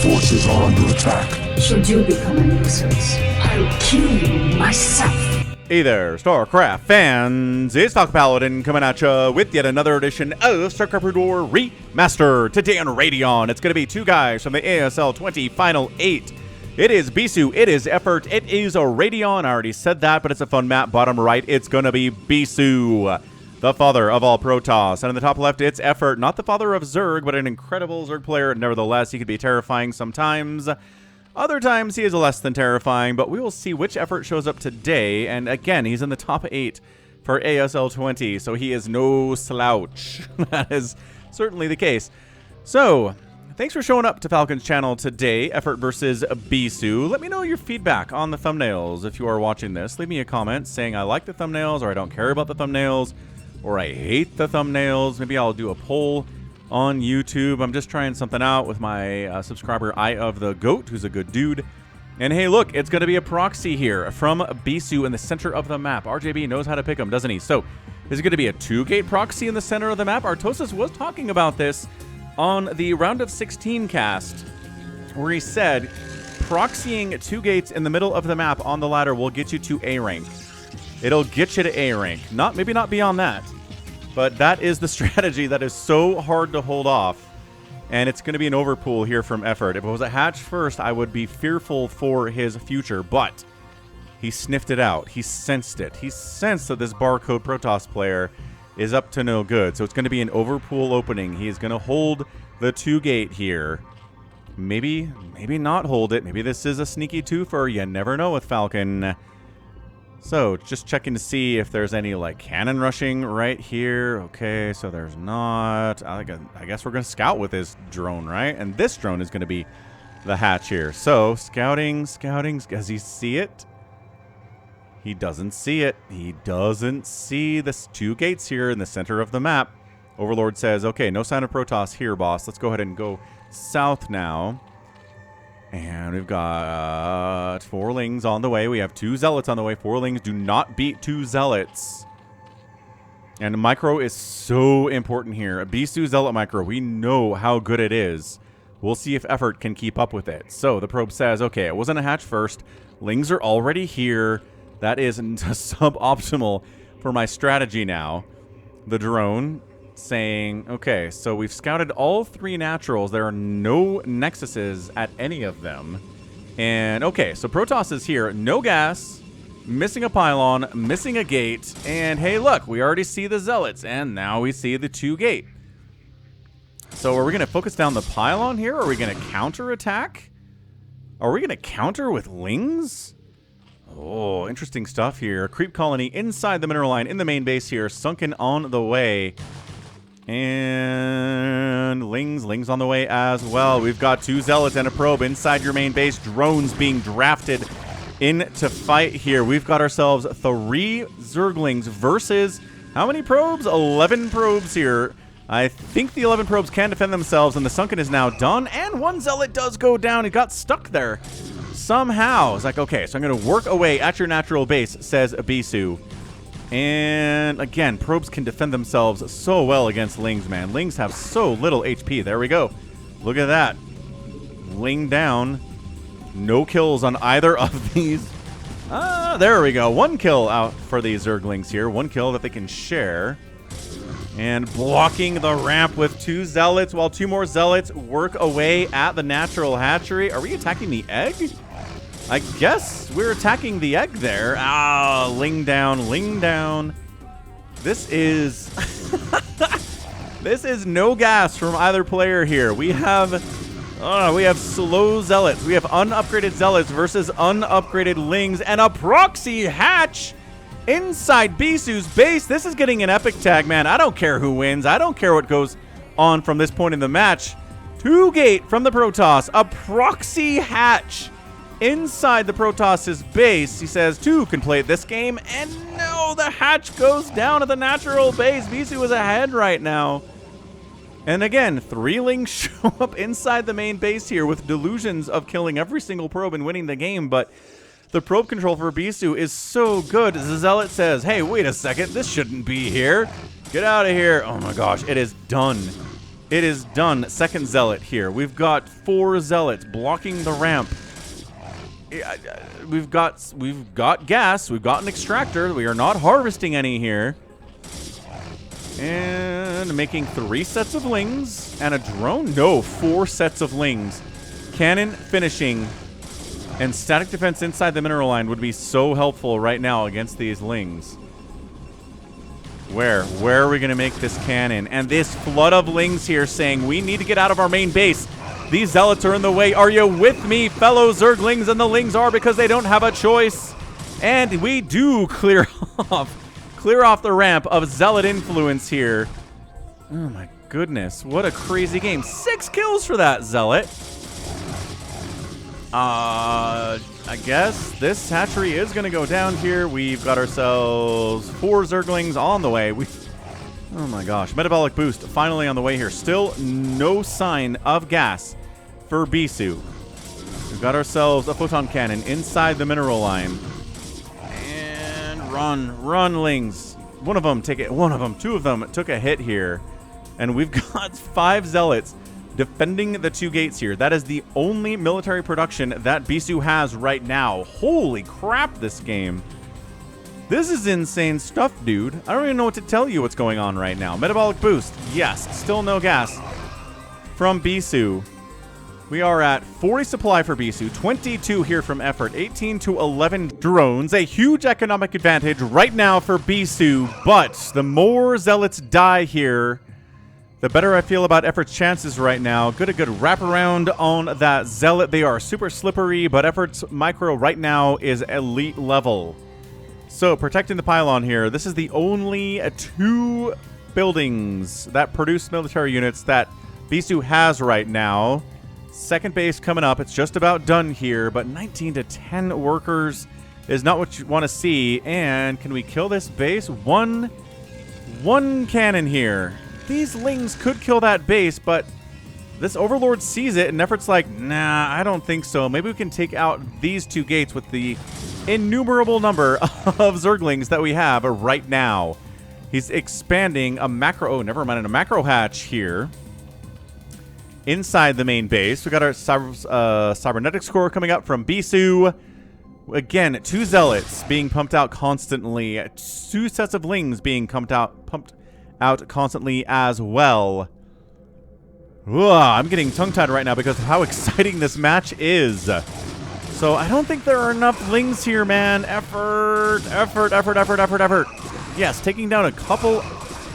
forces are under attack. Should you become a nuisance, I'll kill you myself. Hey there, StarCraft fans! It's Falcon Paladin coming at you with yet another edition of StarCraft War Remastered. Today on Radeon, it's going to be two guys from the ASL 20 Final 8. It is Bisu, it is Effort, it is a Radeon. I already said that, but it's a fun map. Bottom right, it's going to be Bisu, the father of all Protoss. And in the top left, it's Effort, not the father of Zerg, but an incredible Zerg player. Nevertheless, he could be terrifying sometimes. Other times he is less than terrifying, but we will see which Effort shows up today. And again, he's in the top 8 for ASL 20, so he is no slouch. That is certainly the case. So, thanks for showing up to Falcon's channel today, Effort versus Bisu. Let me know your feedback on the thumbnails if you are watching this. Leave me a comment saying I like the thumbnails, or I don't care about the thumbnails, or I hate the thumbnails. Maybe I'll do a poll on YouTube. I'm just trying something out with my subscriber Eye of the Goat, who's a good dude. And hey, look, it's going to be a proxy here from Bisu in the center of the map. RJB knows how to pick him, doesn't he? So, is it going to be a 2-gate proxy in the center of the map? Artosis was talking about this on the Round of 16 cast, where he said proxying 2 gates in the middle of the map on the ladder will get you to A rank. It'll get you to A rank. Maybe not beyond that. But that is the strategy that is so hard to hold off. And it's going to be an overpool here from Effort. If it was a hatch first, I would be fearful for his future. But he sniffed it out. He sensed it. He sensed that this barcode Protoss player is up to no good. So it's going to be an overpool opening. He is going to hold the 2-gate here. Maybe not hold it. Maybe this is a sneaky twofer. You never know with Falcon. So, just checking to see if there's any, like, cannon rushing right here. Okay, so there's not. I guess we're going to scout with this drone, right? And this drone is going to be the hatch here. So, scouting. Does he see it? He doesn't see it. He doesn't see the 2 gates here in the center of the map. Overlord says, okay, no sign of Protoss here, boss. Let's go ahead and go south now. And we've got 4 Lings on the way. We have 2 Zealots on the way. 4 Lings do not beat 2 Zealots. And Micro is so important here. A Bisu Zealot Micro, we know how good it is. We'll see if Effort can keep up with it. So the probe says, okay, it wasn't a hatch first. Lings are already here. That is suboptimal for my strategy now. The drone saying, okay, so we've scouted all 3 naturals. There are no nexuses at any of them. And okay, so Protoss is here. No gas, missing a pylon, missing a gate. And hey, look, we already see the Zealots, and now we see the 2-gate. So are we going to focus down the pylon here? Are we going to counterattack? Are we going to counter with Lings? Oh, interesting stuff here. Creep colony inside the mineral line in the main base here. Sunken on the way. And Lings on the way as well. We've got 2 Zealots and a probe inside your main base. Drones being drafted in to fight here. We've got ourselves 3 Zerglings versus how many probes? 11 probes here. I think the 11 probes can defend themselves, and the Sunken is now done. And 1 Zealot does go down. It got stuck there somehow. It's like, okay, so I'm going to work away at your natural base, says Bisu. And again, probes can defend themselves so well against Lings, man. Lings have so little HP. There we go. Look at that. Ling down. No kills on either of these. There we go. 1 kill out for these Zerglings here. 1 kill that they can share. And blocking the ramp with 2 Zealots while 2 more Zealots work away at the natural hatchery. Are we attacking the egg? I guess we're attacking the egg there. Ah, Ling down, Ling down. This is this is no gas from either player here. We have slow Zealots. We have unupgraded Zealots versus unupgraded Lings and a proxy hatch inside Bisu's base. This is getting an epic tag, man. I don't care who wins. I don't care what goes on from this point in the match. 2-gate from the Protoss, a proxy hatch inside the Protoss's base. He says 2 can play this game, and no, the hatch goes down at the natural base. Bisu is ahead right now. And again, 3 Lings show up inside the main base here with delusions of killing every single probe and winning the game, but the probe control for Bisu is so good. The Zealot says, hey, wait a second, this shouldn't be here. Get out of here. Oh my gosh, it is done. It is done. Second zealot here. We've got 4 zealots blocking the ramp. We've got gas. We've got an extractor. We are not harvesting any here. And making 3 sets of lings and a drone. No, 4 sets of lings. Cannon finishing and static defense inside the mineral line would be so helpful right now against these lings. Where are we going to make this cannon? And this flood of lings here saying we need to get out of our main base. These zealots are in the way. Are you with me, fellow Zerglings? And the lings are because they don't have a choice. And we do clear off the ramp of zealot influence here. Oh my goodness, what a crazy game. 6 kills for that zealot. I guess this hatchery is going to go down here. We've got ourselves 4 Zerglings on the way. Oh my gosh. Metabolic boost finally on the way here. Still no sign of gas for Bisu. We've got ourselves a photon cannon inside the mineral line. And run, lings. One of them, 2 of them took a hit here. And we've got 5 zealots defending the 2 gates here. That is the only military production that Bisu has right now. Holy crap, this game. This is insane stuff, dude. I don't even know what to tell you what's going on right now. Metabolic boost. Yes, still no gas from Bisu. We are at 40 supply for Bisu, 22 here from effort, 18 to 11 drones. A huge economic advantage right now for Bisu, but the more zealots die here, the better I feel about Effort's chances right now. Good wraparound on that zealot. They are super slippery, but Effort's micro right now is elite level. So protecting the pylon here. This is the only 2 buildings that produce military units that Bisu has right now. Second base coming up. It's just about done here, but 19 to 10 workers is not what you want to see. And can we kill this base? One cannon here. These lings could kill that base, but this Overlord sees it, and Effort's like, nah, I don't think so. Maybe we can take out these 2 gates with the innumerable number of Zerglings that we have right now. He's expanding a macro... Oh, never mind. A macro hatch here inside the main base. We got our cybernetic score coming up from Bisu. Again, 2 zealots being pumped out constantly. 2 sets of lings being pumped out constantly as well. Ugh, I'm getting tongue-tied right now because of how exciting this match is. So I don't think there are enough lings here, man. Effort. Yes, taking down a couple,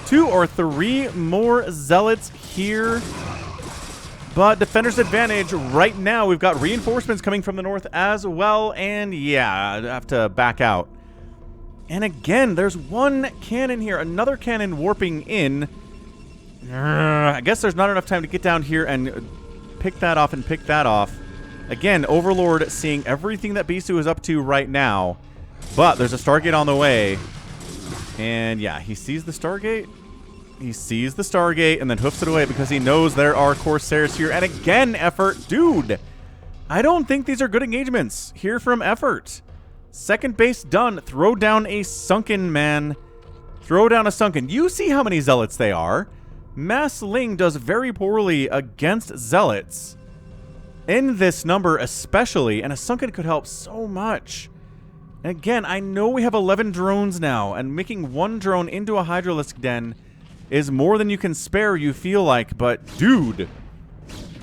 2 or 3 more zealots here. But defender's advantage right now. We've got reinforcements coming from the north as well. And yeah, I have to back out. And again, there's 1 cannon here. Another cannon warping in. I guess there's not enough time to get down here and pick that off Again, Overlord seeing everything that Bisu is up to right now. But there's a Stargate on the way. And yeah, he sees the Stargate. He sees the Stargate and then hoofs it away because he knows there are Corsairs here. And again, Effort. Dude, I don't think these are good engagements here from Effort. Second base done. Throw down a Sunken, man. Throw down a Sunken. You see how many Zealots they are. Mass Ling does very poorly against Zealots. In this number especially. And a Sunken could help so much. And again, I know we have 11 drones now. And making 1 drone into a Hydralisk Den is more than you can spare, you feel like. But, dude.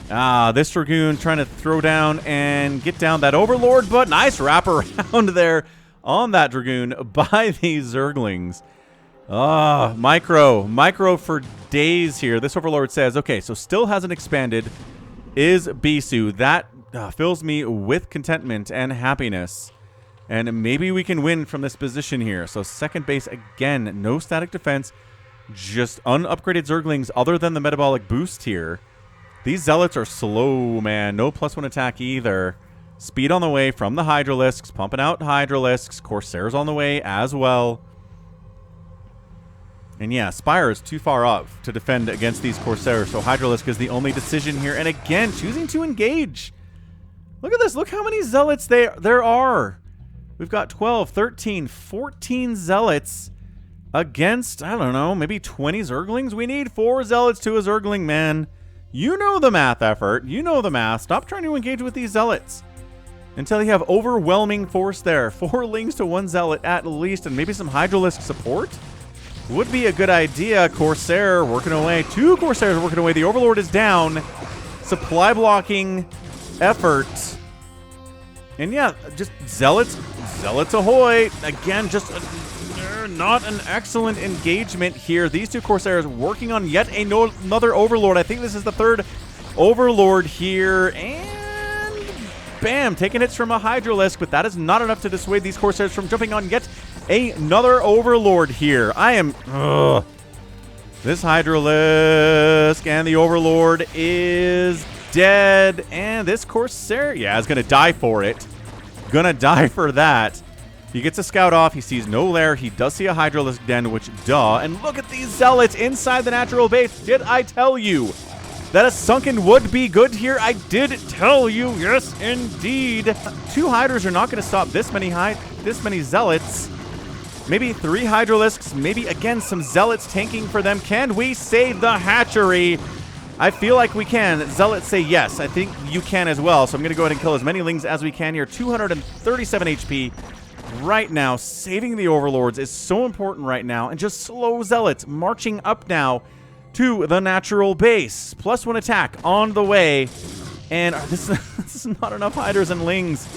This Dragoon trying to throw down and get down that Overlord, but nice wraparound there on that Dragoon by these Zerglings. Micro for days here. This Overlord says, okay, so still hasn't expanded is Bisu. That fills me with contentment and happiness. And maybe we can win from this position here. So second base, again, no static defense, just unupgraded Zerglings other than the metabolic boost here. These Zealots are slow, man. No +1 attack either. Speed on the way from the Hydralisks. Pumping out Hydralisks. Corsairs on the way as well. And yeah, Spire is too far up to defend against these Corsairs. So Hydralisk is the only decision here. And again, choosing to engage. Look at this. Look how many Zealots there are. We've got 12, 13, 14 Zealots against, I don't know, maybe 20 Zerglings? We need 4 Zealots to a Zergling, man. You know the math, effort. You know the math. Stop trying to engage with these Zealots until you have overwhelming force there. 4 Lings to 1 Zealot at least, and maybe some Hydralisk support would be a good idea. Corsair working away. 2 Corsairs working away. The Overlord is down. Supply blocking effort. And yeah, just Zealots ahoy. Again, just not an excellent engagement here. These 2 Corsairs working on yet another Overlord. I think this is the 3rd Overlord here. And bam, taking hits from a Hydralisk, but that is not enough to dissuade these Corsairs from jumping on yet another Overlord here. This Hydralisk and the Overlord is dead. And this Corsair, yeah, is going to die for it. Gonna die for that. He gets a scout off. He sees no lair. He does see a Hydralisk den, which duh. And look at these Zealots inside the natural base. Did I tell you that a Sunken would be good here? I did tell you. Yes, indeed. 2 Hydras are not going to stop this many Zealots. Maybe 3 Hydralisks. Maybe, again, some Zealots tanking for them. Can we save the hatchery? I feel like we can. Zealots say yes. I think you can as well. So I'm going to go ahead and kill as many Lings as we can here. 237 HP. Right now, saving the Overlords is so important right now. And just slow Zealots marching up now to the natural base. +1 attack on the way. And this is not enough Hydras and Lings.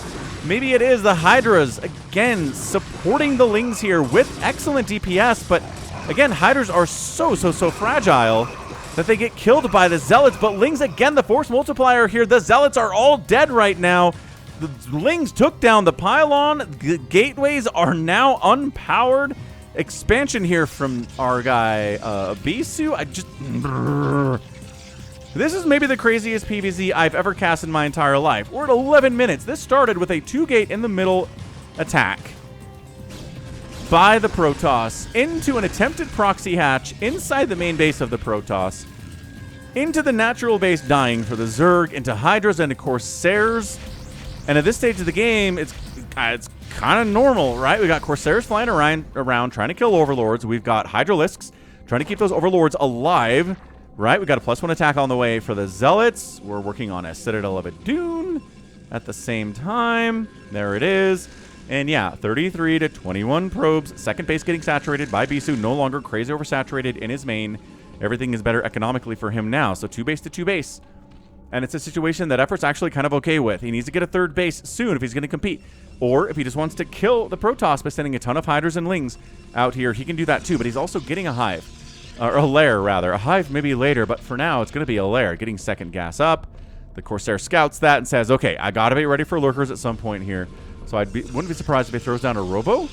Maybe it is. The Hydras, again, supporting the Lings here with excellent DPS. But again, Hydras are so fragile that they get killed by the Zealots. But Lings, again, the force multiplier here. The Zealots are all dead right now. The Lings took down the pylon. The gateways are now unpowered. Expansion here from our guy, Bisu. This is maybe the craziest PvZ I've ever cast in my entire life. We're at 11 minutes. This started with a 2-gate in the middle attack by the Protoss into an attempted proxy hatch inside the main base of the Protoss, into the natural base dying for the Zerg, into Hydras and Corsairs. And at this stage of the game, it's kind of normal, right? We got Corsairs flying around trying to kill Overlords. We've got Hydralisks trying to keep those Overlords alive, right? We got a +1 attack on the way for the Zealots. We're working on a Citadel of Adun at the same time. There it is. And yeah, 33 to 21 probes. Second base getting saturated by Bisu. No longer crazy oversaturated in his main. Everything is better economically for him now. So 2 base to 2 base. And it's a situation that Effort's actually kind of okay with. He needs to get a 3rd base soon if he's going to compete. Or if he just wants to kill the Protoss by sending a ton of Hydras and Lings out here, he can do that too. But he's also getting a hive. Or a lair, rather. A hive maybe later, but for now, it's going to be a lair. Getting second gas up. The Corsair scouts that and says, okay, I got to be ready for lurkers at some point here. So wouldn't be surprised if he throws down a Robo.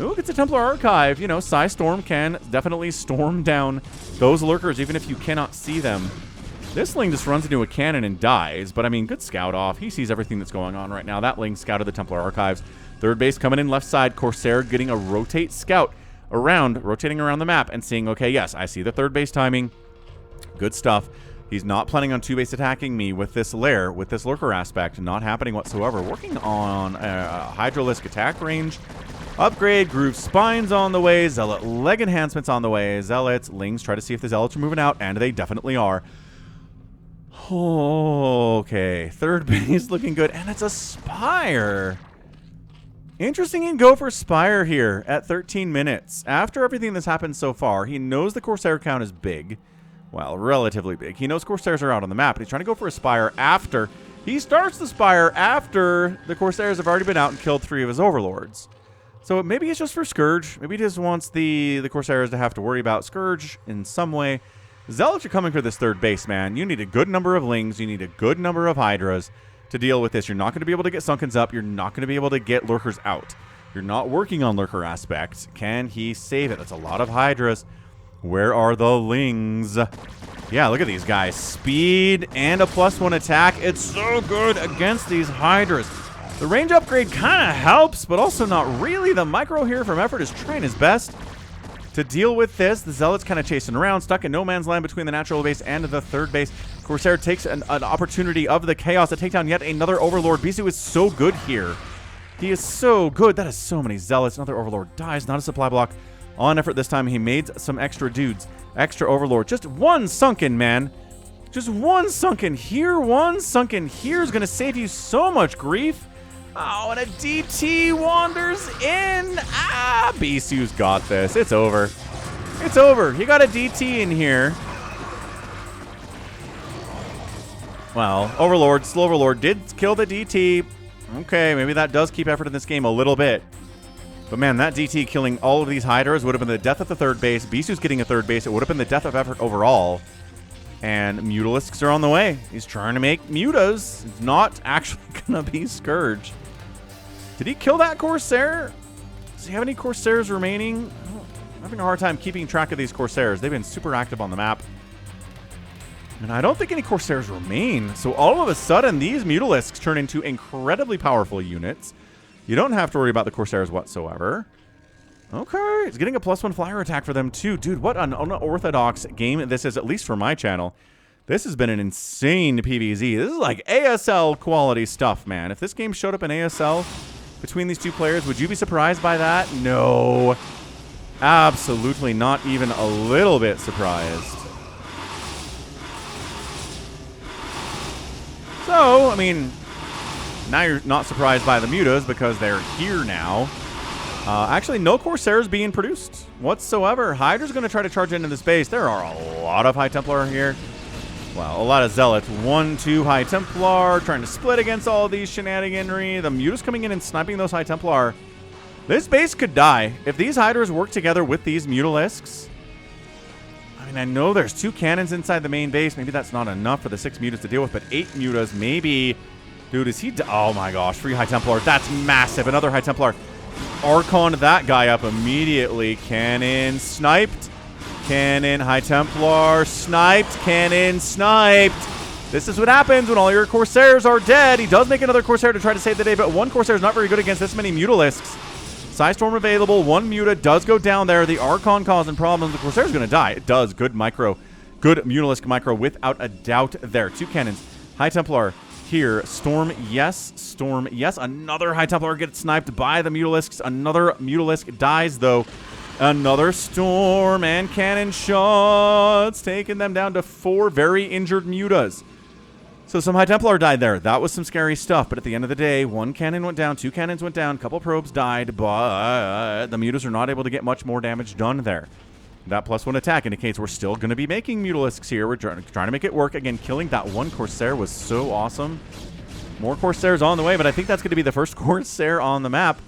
Ooh, it's a Templar Archive. You know, Psy Storm can definitely storm down those lurkers, even if you cannot see them. This Ling just runs into a cannon and dies, but I mean, good scout off. He sees everything that's going on right now. That Ling scouted the Templar Archives. 3rd base coming in left side. Corsair getting a rotate scout around, rotating around the map and seeing, okay, yes, I see the 3rd base timing. Good stuff. He's not planning on 2 base attacking me with this lair, with this lurker aspect. Not happening whatsoever. Working on Hydralisk attack range. Upgrade, Groove Spines on the way. Zealot leg enhancements on the way. Zealots, Lings try to see if the Zealots are moving out, and they definitely are. Okay, 3rd base looking good, and it's a Spire. Interesting in go for Spire here at 13 minutes. After everything that's happened so far, he knows the Corsair count is big. Well, relatively big. He knows Corsairs are out on the map, but he's trying to go for a Spire after. He starts the Spire after the Corsairs have already been out and killed 3 of his Overlords. So maybe it's just for Scourge. Maybe he just wants the Corsairs to have to worry about Scourge in some way. Zealots are coming for this 3rd base, man. You need a good number of Lings. You need a good number of Hydras to deal with this. You're not going to be able to get Sunkens up. You're not going to be able to get Lurkers out. You're not working on Lurker aspects. Can he save it? That's a lot of Hydras. Where are the Lings? Yeah, look at these guys. Speed and a +1 attack. It's so good against these Hydras. The range upgrade kind of helps, but also not really. The micro here from Effort is trying his best to deal with this. The Zealots kind of chasing around, stuck in no man's land between the natural base and the 3rd base. Corsair takes an opportunity of the chaos to take down yet another Overlord. Bisu is so good here. He is so good. That is so many Zealots. Another Overlord dies. Not a supply block On effort this time, he made some extra dudes. Extra Overlord. Just one sunken, man. Just one sunken here, one sunken here is going to save you so much grief. Oh, and a DT wanders in. Ah, Bisu's got this. It's over. It's over. He got a DT in here. Well, Overlord, Slow Overlord did kill the DT. Okay, maybe that does keep effort in this game a little bit. But man, that DT killing all of these Hydras would have been the death of the third base. Bisu's getting a third base. It would have been the death of effort overall. And Mutalisks are on the way. He's trying to make Mutas. It's not actually going to be Scourge. Did he kill that Corsair? Does he have any Corsairs remaining? I'm having a hard time keeping track of these Corsairs. They've been super active on the map. And I don't think any Corsairs remain. So all of a sudden, these Mutalisks turn into incredibly powerful units. You don't have to worry about the Corsairs whatsoever. Okay, it's getting a +1 flyer attack for them too. Dude, what an unorthodox game this is, at least for my channel. This has been an insane PvZ. This is like ASL quality stuff, man. If this game showed up in ASL between these two players, would you be surprised by that? No. Absolutely not even a little bit surprised. So, I mean, now you're not surprised by the Mutas because they're here now. Actually, no Corsairs being produced whatsoever. Hydra's going to try to charge into this base. There are a lot of High Templar here. Well, a lot of Zealots. 1, 2 High Templar trying to split against all of these shenaniganry. The Mutas coming in and sniping those High Templar. This base could die. If these Hydras work together with these Mutalisks. I mean, I know there's 2 cannons inside the main base. Maybe that's not enough for the 6 Mutas to deal with, but 8 Mutas maybe. Dude, is he... Oh my gosh, 3 High Templar. That's massive. Another High Templar. Archon that guy up immediately. Cannon sniped. Cannon, High Templar sniped. Cannon sniped. This is what happens when all your Corsairs are dead. He does make another Corsair to try to save the day, but one Corsair is not very good against this many Mutalisks. Psystorm available. 1 Muta does go down there. The Archon causing problems. The Corsair's going to die. It does. Good micro. Good Mutalisk micro without a doubt there. 2 cannons. High Templar here. Storm, yes. Storm, yes. Another High Templar gets sniped by the Mutalisks. Another Mutalisk dies, though. Another Storm and cannon shots, taking them down to 4 very injured Mutas. So some High Templar died there. That was some scary stuff. But at the end of the day, 1 cannon went down, 2 cannons went down, a couple probes died, but the Mutas are not able to get much more damage done there. That +1 attack indicates we're still going to be making Mutalisks here. We're trying to make it work. Again, killing that 1 Corsair was so awesome. More Corsairs on the way, but I think that's going to be the first Corsair on the map.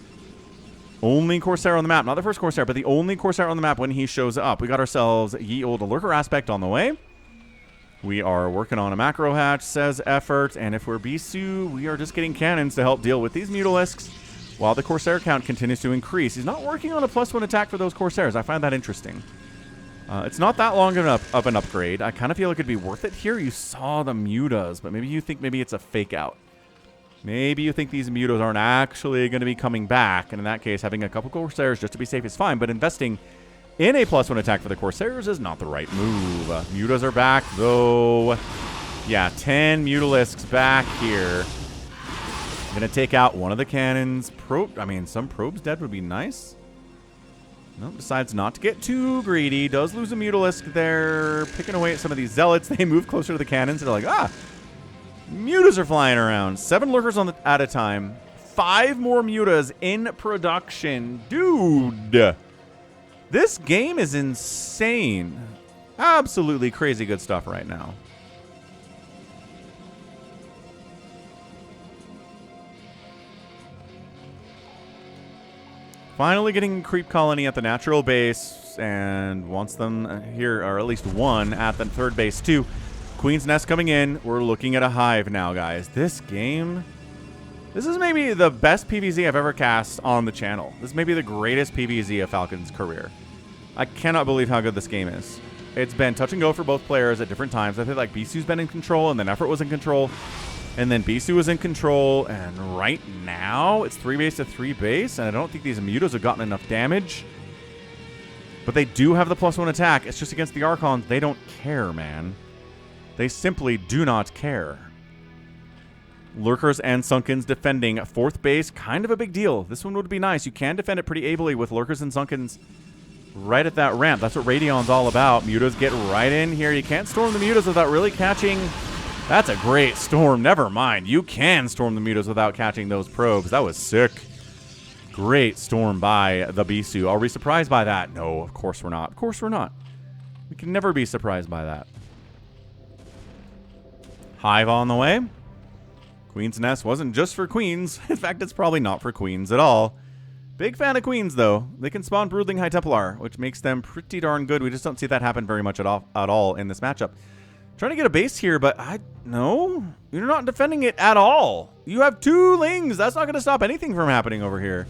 Only Corsair on the map. Not the first Corsair, but the only Corsair on the map when he shows up. We got ourselves ye olde Lurker aspect on the way. We are working on a macro hatch, says effort. And if we're Bisu, we are just getting cannons to help deal with these Mutalisks while the Corsair count continues to increase. He's not working on a +1 attack for those Corsairs. I find that interesting. It's not that long of an upgrade. I kind of feel like it'd be worth it here. You saw the Mutas, but maybe you think maybe it's a fake out. Maybe you think these Mutas aren't actually going to be coming back. And in that case, having a couple Corsairs just to be safe is fine. But investing in a +1 attack for the Corsairs is not the right move. Mutas are back, though. Yeah, 10 Mutalisks back here. I'm going to take out one of the cannons. I mean, some probes dead would be nice. Nope, decides not to get too greedy. Does lose a Mutalisk there. Picking away at some of these Zealots. They move closer to the cannons. They're like, ah, Mutas are flying around. 7 Lurkers at a time. 5 more Mutas in production. Dude. This game is insane. Absolutely crazy good stuff right now. Finally getting Creep Colony at the natural base, and wants them here, or at least 1 at the 3rd base too. Queen's Nest coming in. We're looking at a hive now, guys. This game, this is maybe the best PvZ I've ever cast on the channel. This may be the greatest PvZ of Falcon's career. I cannot believe how good this game is. It's been touch and go for both players at different times. I feel like Bisu's been in control, and then Effort was in control, and then Bisu was in control, and right now it's 3 base to 3 base, and I don't think these Mutas have gotten enough damage. But they do have the +1 attack. It's just against the Archons. They don't care, man. They simply do not care. Lurkers and Sunkens defending 4th base. Kind of a big deal. This one would be nice. You can defend it pretty ably with Lurkers and Sunkens right at that ramp. That's what Radeon's all about. Mutas get right in here. You can't storm the Mutas without really catching. That's a great storm. Never mind. You can storm the Mutas without catching those probes. That was sick. Great storm by the Bisu. Are we surprised by that? No, of course we're not. Of course we're not. We can never be surprised by that. Hive on the way. Queen's Nest wasn't just for queens. In fact, it's probably not for queens at all. Big fan of queens, though. They can spawn Broodling High Templar, which makes them pretty darn good. We just don't see that happen very much at all in this matchup. Trying to get a base here, but no, you're not defending it at all. You have 2 lings. That's not going to stop anything from happening over here.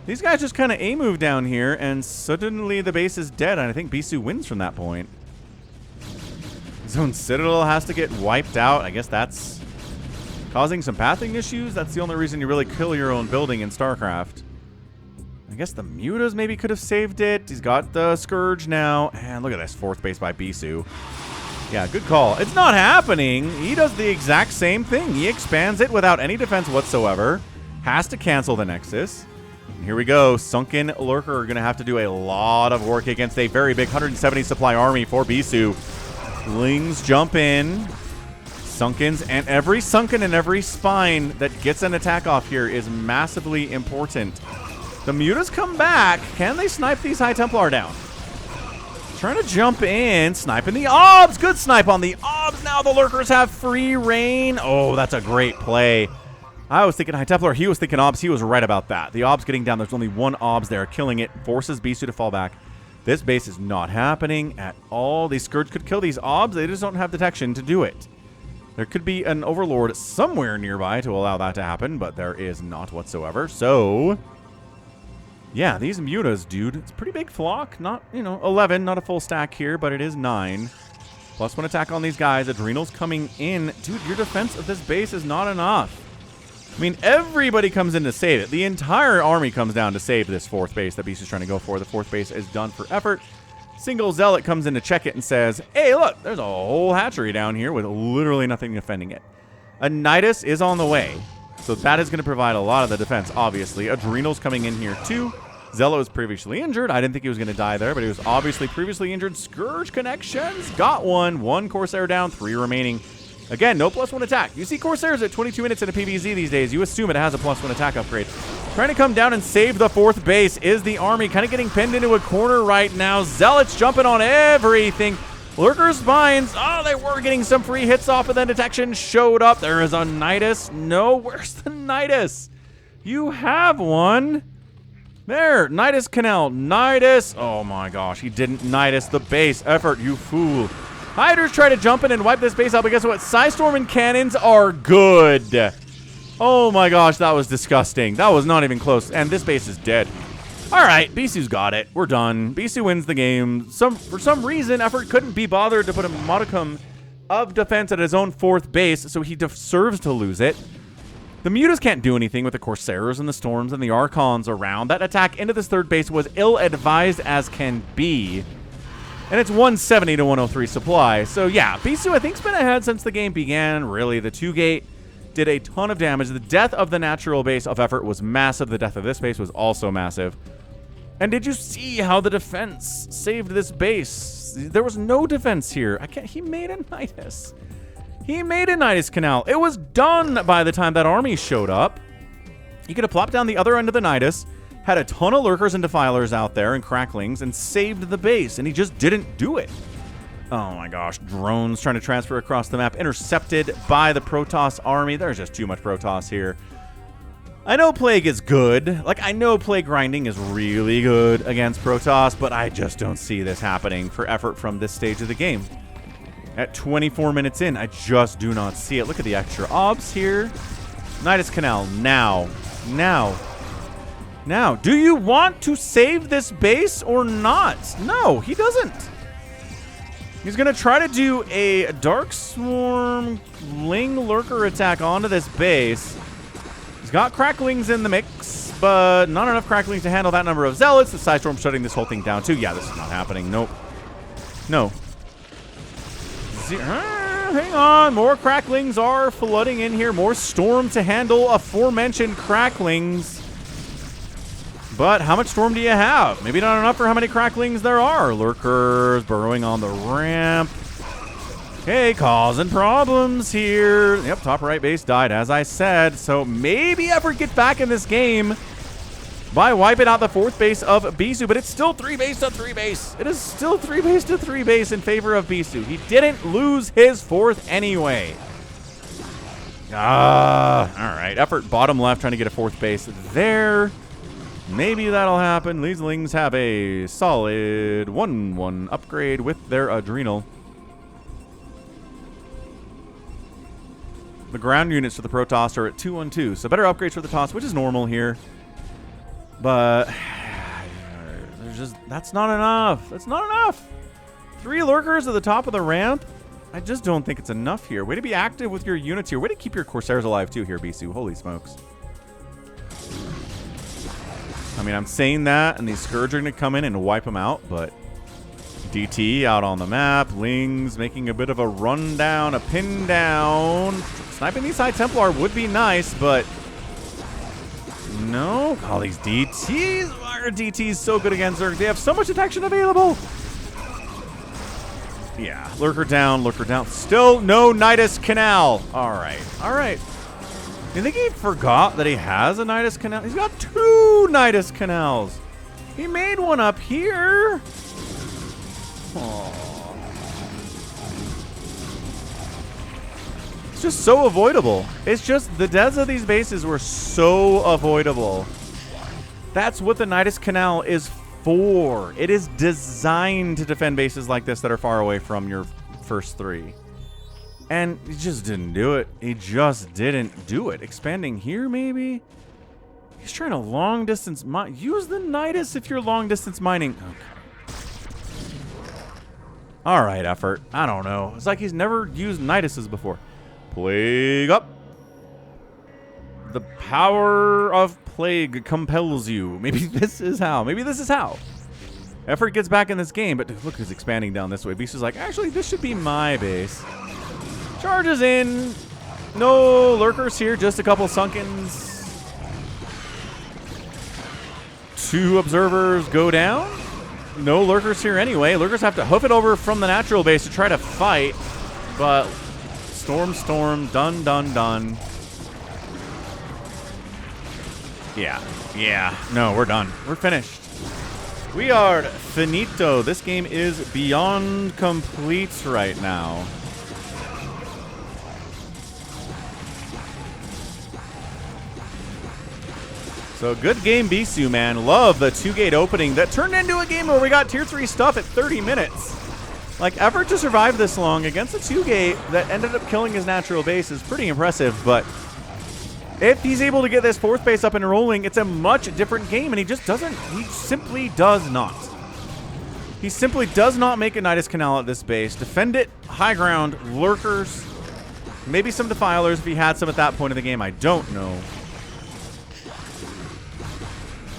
These guys just kind of A-move down here, and suddenly the base is dead, and I think Bisu wins from that point. Zone Citadel has to get wiped out. I guess that's causing some pathing issues. That's the only reason you really kill your own building in StarCraft. I guess the Mutas maybe could have saved it. He's got the Scourge now. And look at this, 4th base by Bisu. Yeah, good call. It's not happening. He does the exact same thing. He expands it without any defense whatsoever. Has to cancel the Nexus. And here we go. Sunken Lurker going to have to do a lot of work against a very big 170 supply army for Bisu. Lings jump in. Sunkens, and every Sunken and every Spine that gets an attack off here is massively important. The Mutas come back. Can they snipe these High Templar down? Trying to jump in. Sniping the Obs. Good snipe on the Obs. Now the Lurkers have free reign. Oh, that's a great play. I was thinking High Templar. He was thinking Obs. He was right about that. The Obs getting down. There's only 1 Obs there. Killing it. Forces Bisu to fall back. This base is not happening at all. These Scourge could kill these Obs. They just don't have detection to do it. There could be an Overlord somewhere nearby to allow that to happen, but there is not whatsoever. So yeah, these Mutas, dude, it's a pretty big flock. Not, 11, not a full stack here, but it is 9. +1 attack on these guys. Adrenals coming in. Dude, your defense of this base is not enough. I mean, everybody comes in to save it. The entire army comes down to save this 4th base that Beast is trying to go for. The 4th base is done for effort. Single Zealot comes in to check it and says, hey, look, there's a whole hatchery down here with literally nothing defending it. A Nidus is on the way. So that is going to provide a lot of the defense, obviously. Adrenals coming in here, too. Zello is previously injured. I didn't think he was going to die there, but he was obviously previously injured. Scourge connections. Got one. 1 Corsair down, 3 remaining. Again, no +1 attack. You see Corsairs at 22 minutes in a PvZ these days. You assume it has a +1 attack upgrade. Trying to come down and save the 4th base is the army. Kind of getting pinned into a corner right now. Zealots jumping on everything. Lurker Spines. Oh, they were getting some free hits off, and then detection showed up. There is a Nidus. No, where's the Nidus? You have one. There, Nidus Canal. Nidus. Oh my gosh, he didn't Nidus the base. Effort, you fool. Hiders try to jump in and wipe this base out, but guess what? Psystorm and cannons are good. Oh my gosh, that was disgusting. That was not even close, and this base is dead. All right, Bisu's got it. We're done. Bisu wins the game. For some reason, Effort couldn't be bothered to put a modicum of defense at his own 4th base, so he deserves to lose it. The Mutas can't do anything with the Corsairs and the Storms and the Archons around. That attack into this 3rd base was ill-advised as can be. And it's 170 to 103 supply. So yeah, Bisu I think's been ahead since the game began. Really, the 2-gate did a ton of damage. The death of the natural base of Effort was massive. The death of this base was also massive. And did you see how the defense saved this base? There was no defense here. He made a Nidus. He made a Nidus Canal. It was done by the time that army showed up. He could have plopped down the other end of the Nidus, had a ton of Lurkers and Defilers out there and Cracklings, and saved the base, and he just didn't do it. Oh my gosh, drones trying to transfer across the map, intercepted by the Protoss army. There's just too much Protoss here. I know Plague is good. Like, I know Plague grinding is really good against Protoss, but I just don't see this happening for Effort from this stage of the game. At 24 minutes in, I just do not see it. Look at the extra obs here. Nidus Canal, now. Now. Now. Do you want to save this base or not? No, he doesn't. He's going to try to do a Dark Swarm Ling Lurker attack onto this base. He's got Cracklings in the mix, but not enough Cracklings to handle that number of Zealots. The Psystorm shutting this whole thing down too. Yeah, this is not happening. Nope. No. Hang on. More Cracklings are flooding in here. More Storm to handle aforementioned Cracklings. But how much storm do you have? Maybe not enough for how many cracklings there are. Lurkers burrowing on the ramp. Okay, causing problems here. Yep, top right base died, as I said. So maybe Effort gets back in this game by wiping out the fourth base of Bisu. But it's still 3 base to 3 base. It is still 3 base to 3 base in favor of Bisu. He didn't lose his fourth anyway. All right. Effort bottom left trying to get a fourth base there. Maybe that'll happen. These Lings have a solid 1-1 upgrade with their Adrenal. The ground units for the Protoss are at 2-1-2, so better upgrades for the Toss, which is normal here. But there's just that's not enough. That's not enough. 3 Lurkers at the top of the ramp. I just don't think it's enough here. Way to be active with your units here. Way to keep your Corsairs alive too here, Bisu. Holy smokes. I mean, I'm saying that, and these Scourge are going to come in and wipe them out, but DT out on the map. Lings making a bit of a rundown, a pin down. Sniping these High Templar would be nice, but no. All these DTs. Why are DTs so good against Zerg? They have so much detection available. Yeah, Lurker down, Lurker down. Still no Nidus Canal. All right, all right. You think he forgot that he has a Nidus Canal? He's got 2 Nidus Canals. He made one up here. Aww. It's just so avoidable. It's just the deaths of these bases were so avoidable. That's what the Nidus Canal is for. It is designed to defend bases like this that are far away from your first 3. And he just didn't do it. He just didn't do it. Expanding here, maybe? He's trying to long distance mine. Use the Nidus if you're long distance mining. Okay. All right, Effort. I don't know. It's like he's never used Niduses before. Plague up. The power of plague compels you. Maybe this is how. Maybe this is how. Effort gets back in this game, but look who's expanding down this way. Bisu's like, actually, this should be my base. Charges in. No Lurkers here, just a couple Sunkens. 2 Observers go down. No Lurkers here anyway. Lurkers have to hoof it over from the natural base to try to fight. But storm, done, done, done. Yeah. No, we're done. We're finished. We are finito. This game is beyond complete right now. So good game, Bisu, man. Love the 2-gate opening that turned into a game where we got tier 3 stuff at 30 minutes. Like, effort to survive this long against a 2-gate that ended up killing his natural base is pretty impressive, but if he's able to get this 4th base up and rolling, it's a much different game, and he just doesn't. He simply does not. He simply does not make a Nidus Canal at this base. Defend it, high ground, Lurkers, maybe some Defilers if he had some at that point of the game. I don't know.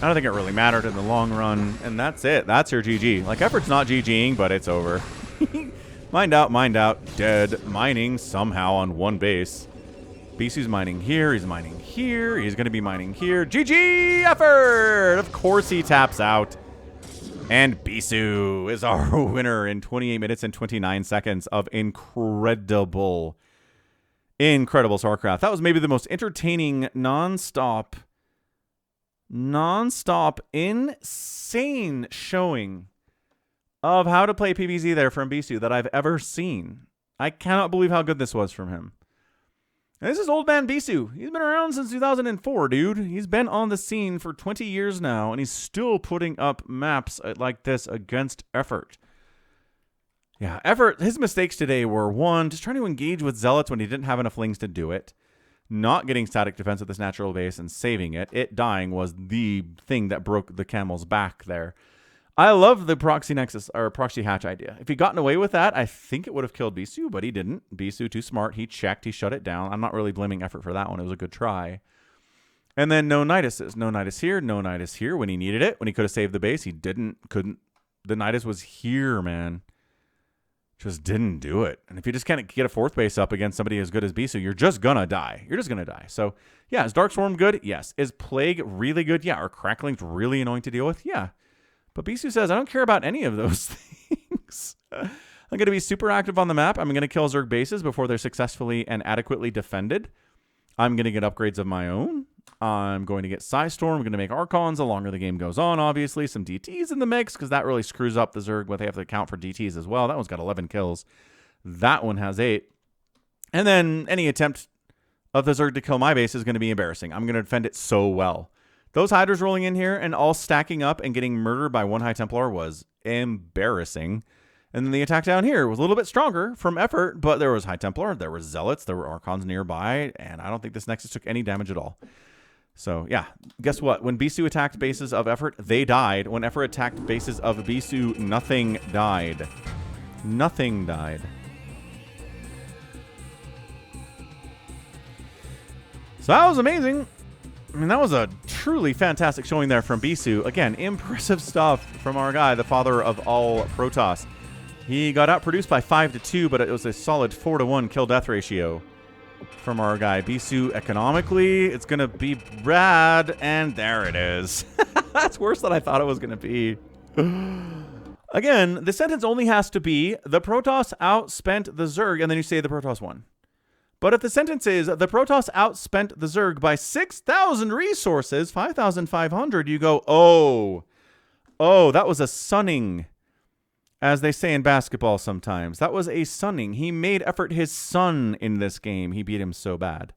I don't think it really mattered in the long run, and that's it. That's your GG. Like, Effort's not GGing, but it's over. Mind out, dead. Mining somehow on 1 base. Bisu's mining here. He's mining here. He's going to be mining here. GG, Effort! Of course he taps out. And Bisu is our winner in 28 minutes and 29 seconds of incredible StarCraft. That was maybe the most entertaining, non-stop, insane showing of how to play PvZ there from Bisu that I've ever seen. I cannot believe how good this was from him. And this is old man Bisu. He's been around since 2004, dude. He's been on the scene for 20 years now, and he's still putting up maps like this against Effort. Yeah, Effort, his mistakes today were, 1, just trying to engage with Zealots when he didn't have enough Lings to do it. Not getting static defense at this natural base and saving it. It dying was the thing that broke the camel's back there. I love the proxy nexus or proxy hatch idea. If he'd gotten away with that, I think it would have killed Bisu, but he didn't. Bisu too smart. He checked. He shut it down. I'm not really blaming Effort for that one. It was a good try. And then no Niduses. No Nidus here. No Nidus here when he needed it. When he could have saved the base, he couldn't. The Nidus was here, man. just didn't do it. And if you just can't get a 4th base up against somebody as good as Bisu, you're just going to die. You're just going to die. So, yeah, is Dark Swarm good? Yes. Is Plague really good? Yeah. Are Cracklings really annoying to deal with? Yeah. But Bisu says, I don't care about any of those things. I'm going to be super active on the map. I'm going to kill Zerg bases before they're successfully and adequately defended. I'm going to get upgrades of my own. I'm going to get Psystorm. I'm going to make Archons the longer the game goes on, obviously. Some DTs in the mix, because that really screws up the Zerg, but they have to account for DTs as well. That one's got 11 kills. That one has 8. And then any attempt of the Zerg to kill my base is going to be embarrassing. I'm going to defend it so well. Those Hydras rolling in here and all stacking up and getting murdered by 1 High Templar was embarrassing. And then the attack down here was a little bit stronger from effort, but there was High Templar, there were Zealots, there were Archons nearby, and I don't think this Nexus took any damage at all. So, yeah, guess what? When Bisu attacked bases of effort, they died. When effort attacked bases of Bisu, nothing died. Nothing died. So that was amazing. I mean, that was a truly fantastic showing there from Bisu. Again, impressive stuff from our guy, the father of all Protoss. He got outproduced by 5-2, but it was a solid 4-1 kill-death ratio from our guy. Bisu, economically, it's going to be rad, and there it is. That's worse than I thought it was going to be. Again, the sentence only has to be, the Protoss outspent the Zerg, and then you say the Protoss won. But if the sentence is, the Protoss outspent the Zerg by 6,000 resources, 5,500, you go, oh, that was a sunning. As they say in basketball sometimes. That was a sunning. He made effort his son in this game. He beat him so bad.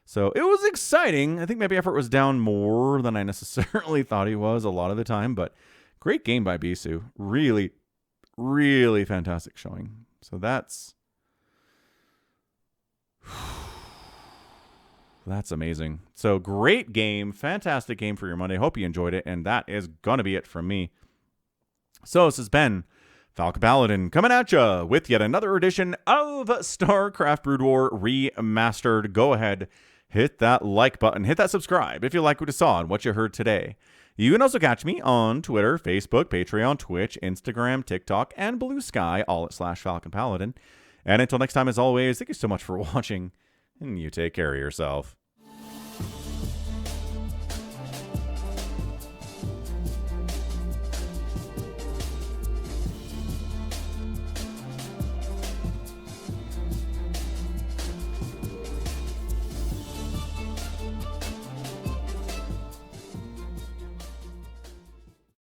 So it was exciting. I think maybe effort was down more than I necessarily thought he was a lot of the time. But great game by Bisu. Really, really fantastic showing. So that's amazing. So great game. Fantastic game for your Monday. Hope you enjoyed it. And that is going to be it from me. So this has been Falcon Paladin coming at you with yet another edition of StarCraft Brood War Remastered. Go ahead, hit that like button, hit that subscribe if you like what you saw and what you heard today. You can also catch me on Twitter, Facebook, Patreon, Twitch, Instagram, TikTok, and Blue Sky, all at /Falcon Paladin. And until next time, as always, thank you so much for watching, and you take care of yourself.